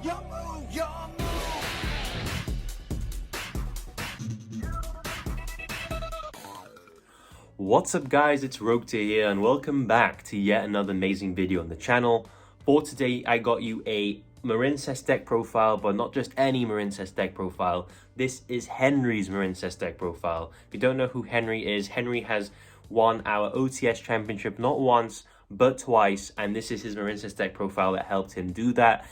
Your move, your move. What's up guys, it's Rogue2 here and welcome back to yet another amazing video on the channel. For today I got you a Marincess deck profile, but not just any Marincess deck profile. This is Henry's Marincess deck profile. If you don't know who Henry is, Henry has won our OTS championship not once but twice, and this is his Marincess deck profile that helped him do that.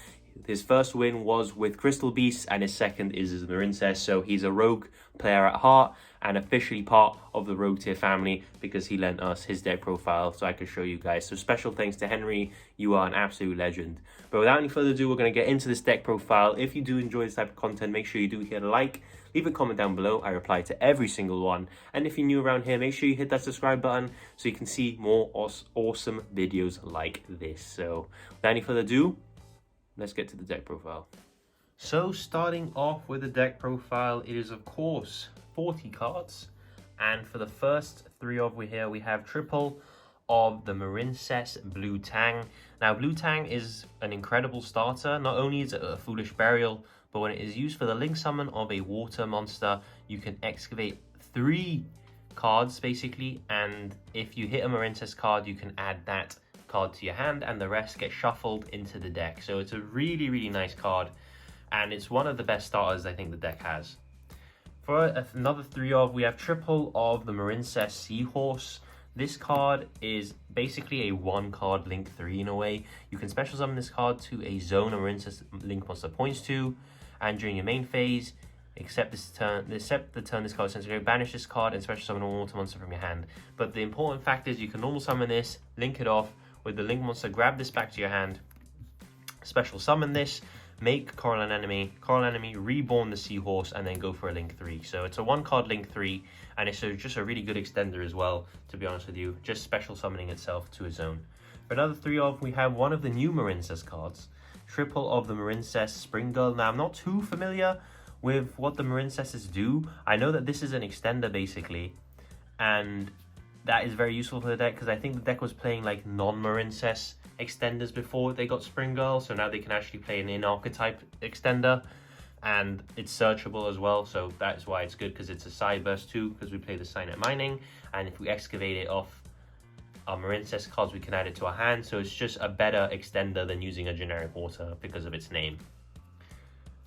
His first win was with Crystal Beasts and his second is his Marincess, so he's a rogue player at heart and officially part of the Rogue tier family because he lent us his deck profile so I could show you guys. So special thanks to Henry, you are an absolute legend. But without any further ado, we're going to get into this deck profile. If you do enjoy this type of content, make sure you do hit a like, leave a comment down below. I reply to every single one. And if you're new around here, make sure you hit that subscribe button so you can see more awesome videos like this. So without any further ado, let's get to the deck profile. So starting off with the deck profile, it is of course 40 cards, and for the first three of here we have triple of the Marincess Blue Tang. Now Blue Tang is an incredible starter. Not only is it a foolish burial, but when it is used for the link summon of a water monster, you can excavate 3 cards basically, and if you hit a Marincess card you can add that card to your hand and the rest get shuffled into the deck. So it's a really nice card, and it's one of the best starters I think the deck has. For another 3 of, we have triple of the Marincess Seahorse. This card is basically a 1-card link 3 in a way. You can special summon this card to a zone a Marincess link monster points to, and during your main phase, except the turn this card is sent, banish this card and special summon a water monster from your hand. But the important fact is you can normal summon this, link it off with the link monster, grab this back to your hand, special summon this, make Coral Enemy, reborn the Seahorse, and then go for a link 3. So it's a 1-card link 3, and it's just a really good extender as well, to be honest with you, just special summoning itself to a zone. For another 3 of, we have one of the new Marincess cards, triple of the Marincess Spring Girl. Now I'm not too familiar with what the Marincesses do. I know that this is an extender basically, and that is very useful for the deck because I think the deck was playing like non-Marincess extenders before they got Spring Girl, so now they can actually play an in-archetype extender, and it's searchable as well, so that's why it's good, because it's a side burst too, because we play the Signet Mining, and if we excavate it off our Marincess cards we can add it to our hand, so it's just a better extender than using a generic water because of its name.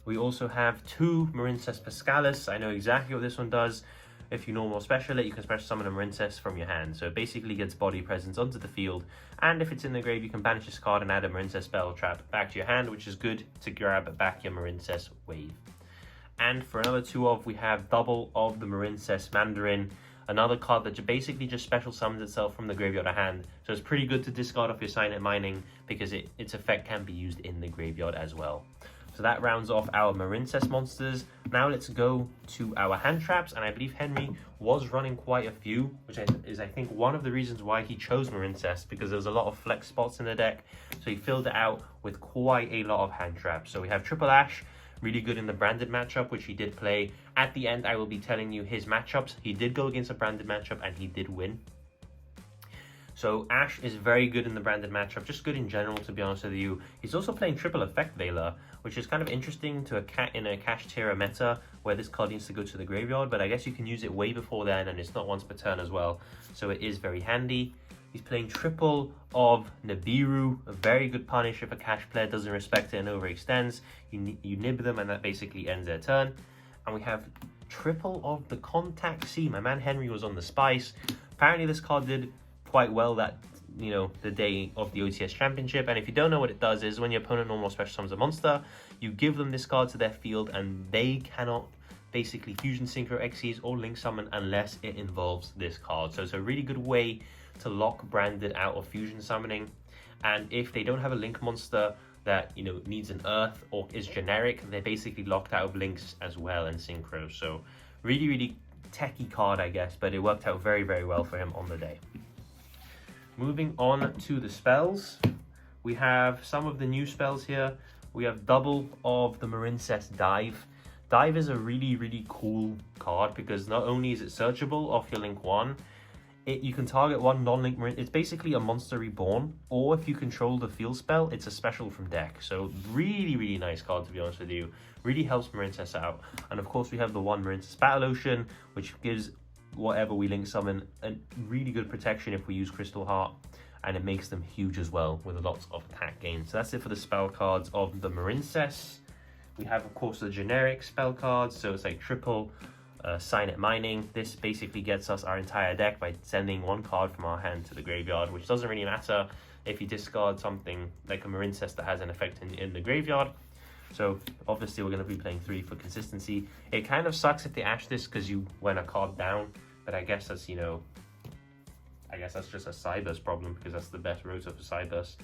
We also have 2 Marincess Pascalis. I know exactly what this one does. If you normal special it, you can special summon a Marincess from your hand. So it basically gets body presence onto the field, and if it's in the grave, you can banish this card and add a Marincess Spell Trap back to your hand, which is good to grab back your Marincess wave. And for another 2 of, we have double of the Marincess Mandarin, another card that basically just special summons itself from the graveyard to hand. So it's pretty good to discard off your Signet Mining because its effect can be used in the graveyard as well. So that rounds off our Marincess monsters. Now let's go to our hand traps, and I believe Henry was running quite a few, which is I think one of the reasons why he chose Marincess, because there was a lot of flex spots in the deck, so he filled it out with quite a lot of hand traps. So we have Triple Ash, really good in the branded matchup, which he did play. At the end I will be telling you his matchups. He did go against a branded matchup and he did win. So Ash is very good in the branded matchup, just good in general, to be honest with you. He's also playing Triple Effect Veiler, which is kind of interesting to in a Cash Tira meta where this card needs to go to the graveyard, but I guess you can use it way before then, and it's not once per turn as well, so it is very handy. He's playing triple of Nibiru, a very good punish if a Cash player doesn't respect it and overextends. You nib them and that basically ends their turn. And we have triple of the Contact C. My man Henry was on the Spice. Apparently this card did quite well that, you know, the day of the OTS championship, and if you don't know what it does is when your opponent normal special summons a monster, you give them this card to their field and they cannot basically fusion synchro Xyz or link summon unless it involves this card. So it's a really good way to lock branded out of fusion summoning, and if they don't have a link monster that, you know, needs an earth or is generic, they're basically locked out of links as well and synchro. So really techie card, I guess, but it worked out very well for him on the day. Moving on to the spells, we have some of the new spells here. We have double of the Marincess Dive. Dive is a really cool card because not only is it searchable off your link 1, You can target one non-link Marine. It's basically a monster reborn, or if you control the field spell, it's a special from deck. So really, really nice card, to be honest with you. Really helps Marincess out. And of course, we have the one Marincess Battle Ocean, which gives whatever we link summon a really good protection if we use Crystal Heart, and it makes them huge as well with lots of attack gain. So that's it for the spell cards of the Marincess. We have, of course, the generic spell cards. So it's like triple Signet Mining. This basically gets us our entire deck by sending one card from our hand to the graveyard, which doesn't really matter if you discard something like a Marincess that has an effect in the graveyard. So obviously we're going to be playing 3 for consistency. It kind of sucks if they ash this because you went a card down, but I guess that's, you know, I guess that's just a Cyber's problem, because that's the best rotor for Cyber's.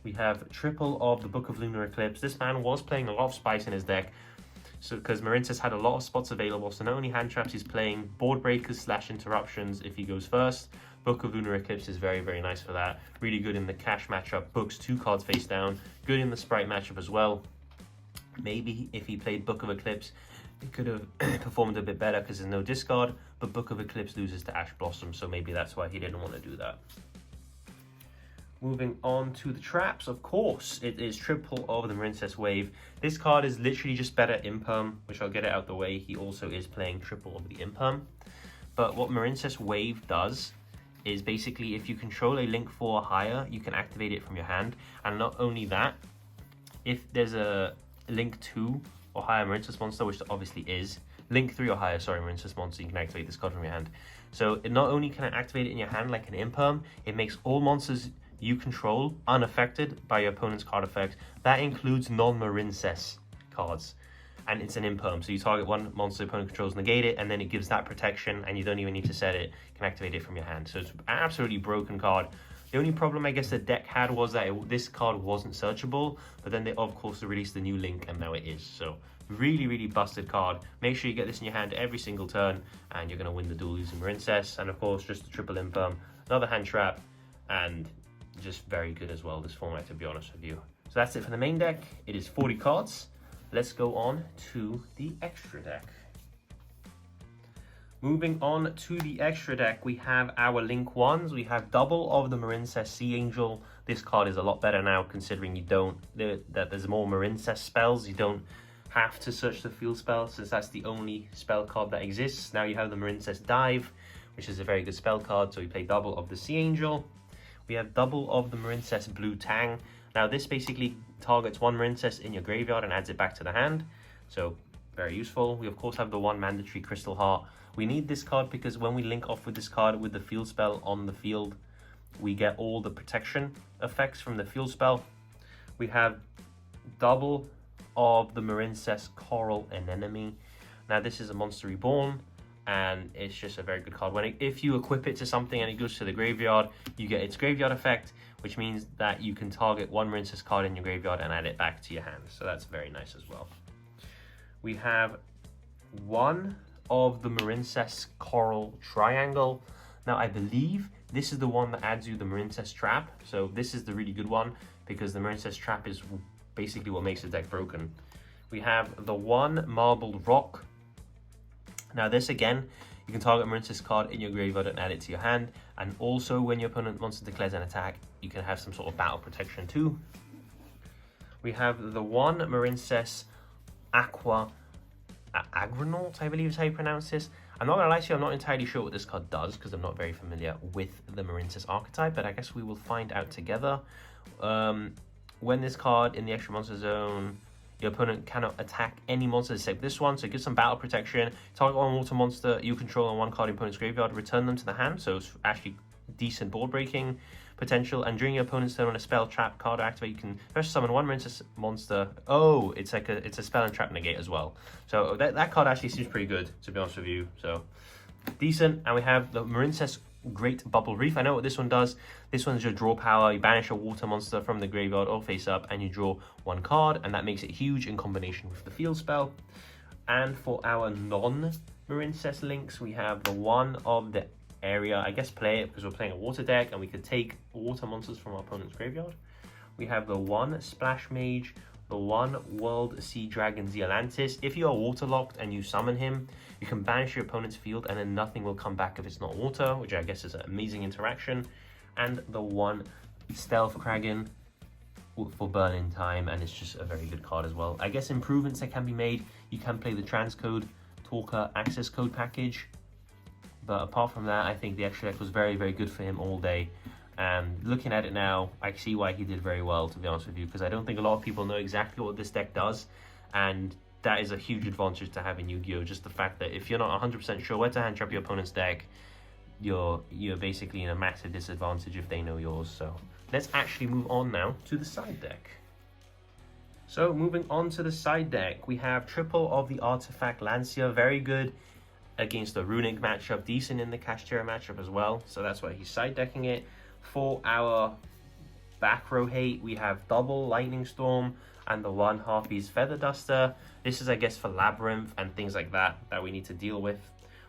We have triple of the Book of Lunar Eclipse. This man was playing a lot of spice in his deck, so because Marincess had a lot of spots available. So not only hand traps, he's playing board breakers / interruptions if he goes first. Book of Lunar Eclipse is very, very nice for that. Really good in the cash matchup. Books 2 cards face down. Good in the sprite matchup as well. Maybe if he played Book of Eclipse, it could have performed a bit better because there's no discard, but Book of Eclipse loses to Ash Blossom, so maybe that's why he didn't want to do that. Moving on to the traps, of course, it is triple of the Marincess Wave. This card is literally just better Imperm, which I'll get it out the way. He also is playing triple of the Imperm. But what Marincess Wave does is basically if you control a Link 4 or higher, you can activate it from your hand. And not only that, if there's a Link 2 or higher Marincess monster, which obviously is, Link 3 or higher, sorry, Marincess monster, you can activate this card from your hand. So it not only can activate it in your hand like an Imperm, it makes all monsters you control unaffected by your opponent's card effect. That includes non-Marincess cards, and it's an Imperm, so you target one monster opponent controls, negate it, and then it gives that protection, and you don't even need to set it. You can activate it from your hand. So it's an absolutely broken card. The only problem I guess the deck had was that this card wasn't searchable, but then they of course released the new Link, and now it is. So really, really busted card. Make sure you get this in your hand every single turn, and you're going to win the duel using Marincess. And of course, just a triple Imperm, another hand trap, and just very good as well, this format, to be honest with you. So that's it for the main deck. It is 40 cards. Let's go on to the extra deck. Moving on to the extra deck, we have our Link 1s. We have double of the Marincess Sea Angel. This card is a lot better now, considering that there's more Marincess spells. You don't have to search the field spell, since that's the only spell card that exists. Now you have the Marincess Dive, which is a very good spell card, so we play double of the Sea Angel. We have double of the Marincess Blue Tang. Now this basically targets one Marincess in your graveyard and adds it back to the hand, so very useful. We of course have the one mandatory Crystal Heart. We need this card because when we link off with this card with the field spell on the field, we get all the protection effects from the field spell. We have double of the Marincess Coral Anemone. Now this is a monster reborn, and it's just a very good card. If you equip it to something and it goes to the graveyard, you get its graveyard effect, which means that you can target one Marincess card in your graveyard and add it back to your hand. So that's very nice as well. We have one of the Marincess Coral Triangle. Now I believe this is the one that adds you the Marincess Trap. So this is the really good one, because the Marincess Trap is basically what makes the deck broken. We have the one Marbled Rock. Now this again, you can target a Marincess card in your graveyard and add it to your hand. And also when your opponent monster declares an attack, you can have some sort of battle protection too. We have the one Marincess Aqua Agronaut, I believe is how you pronounce this. I'm not gonna lie to you, I'm not entirely sure what this card does because I'm not very familiar with the Marincess archetype, but I guess we will find out together. When this card in the extra monster zone, your opponent cannot attack any monsters except this one, so it gives some battle protection. Target one water monster you control on one card in your opponent's graveyard, return them to the hand, so it's actually decent board breaking potential. And during your opponent's turn, on a spell trap card activate, you can first summon one Marincess monster. Oh, it's a spell and trap negate as well. So that card actually seems pretty good, to be honest with you. So decent. And we have the Marincess Great Bubble Reef. I know what this one does. This one's your draw power. You banish a water monster from the graveyard or face up, and you draw one card, and that makes it huge in combination with the field spell. And for our non-Marincess links, we have the one of the area. I guess play it because we're playing a water deck, and we could take water monsters from our opponent's graveyard. We have the one Splash Mage the 1 World Sea Dragon Zealantis. If you are waterlocked and you summon him, you can banish your opponent's field and then nothing will come back if it's not water, which I guess is an amazing interaction. And the 1 Stealth Kraken for burn-in time, and it's just a very good card as well. I guess improvements that can be made, you can play the Transcode Talker access code package, but apart from that, I think the extra deck was very, very good for him all day. And looking at it now, I see why he did very well, to be honest with you, because I don't think a lot of people know exactly what this deck does, and that is a huge advantage to have in Yu-Gi-Oh! Just the fact that if you're not 100% sure where to hand trap your opponent's deck, you're basically in a massive disadvantage if they know yours. So let's actually move on now to the side deck. So moving on to the side deck, we have triple of the Artifact Lancia, very good against the Runic matchup, decent in the Kashtira matchup as well, so that's why he's side decking it. For our back row hate, we have double Lightning Storm and the 1 Harpy's Feather Duster. This is, I guess, for Labyrinth and things like that we need to deal with.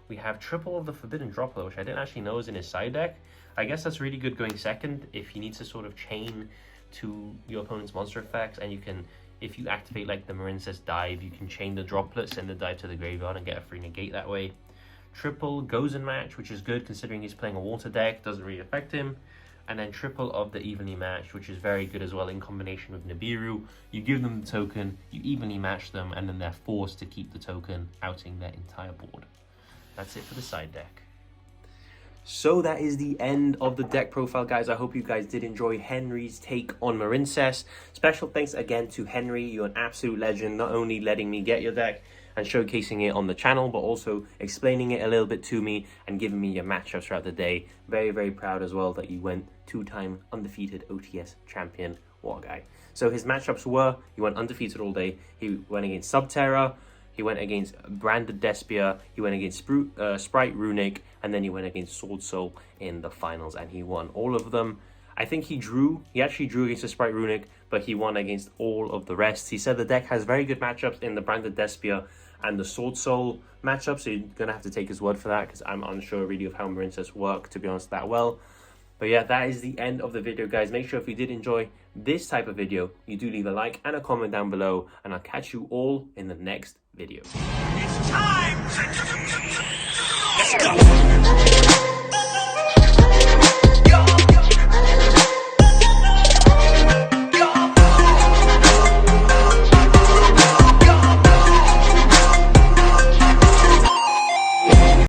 We have triple of the Forbidden Droplet, which I didn't actually know is in his side deck. I guess that's really good going second if he needs to sort of chain to your opponent's monster effects, and you can, if you activate like the Marincess dive, you can chain the droplet, send the dive to the graveyard and get a free negate that way. Triple Gozen Match, which is good considering he's playing a water deck, doesn't really affect him. And then triple of the Evenly Matched, which is very good as well in combination with Nibiru. You give them the token, you evenly match them, and then they're forced to keep the token, outing their entire board. That's it for the side deck. So that is the end of the deck profile, guys. I hope you guys did enjoy Henry's take on Marincess. Special thanks again to Henry. You're an absolute legend, not only letting me get your deck and showcasing it on the channel, but also explaining it a little bit to me and giving me your matchups throughout the day. Very, very proud as well that you went 2-time undefeated OTS champion. What a guy. So his matchups were, he went undefeated all day. He went against Subterra, he went against Branded Despia, he went against Sprite Runic, and then he went against Sword Soul in the finals, and he won all of them. I think he actually drew against the Sprite Runic, but he won against all of the rest. He said the deck has very good matchups in the Branded Despia and the Sword Soul matchup, so you're going to have to take his word for that, because I'm unsure really of how Marincess work, to be honest, that well. But yeah, that is the end of the video, guys. Make sure if you did enjoy this type of video, you do leave a like and a comment down below, and I'll catch you all in the next video. It's time! Let's go!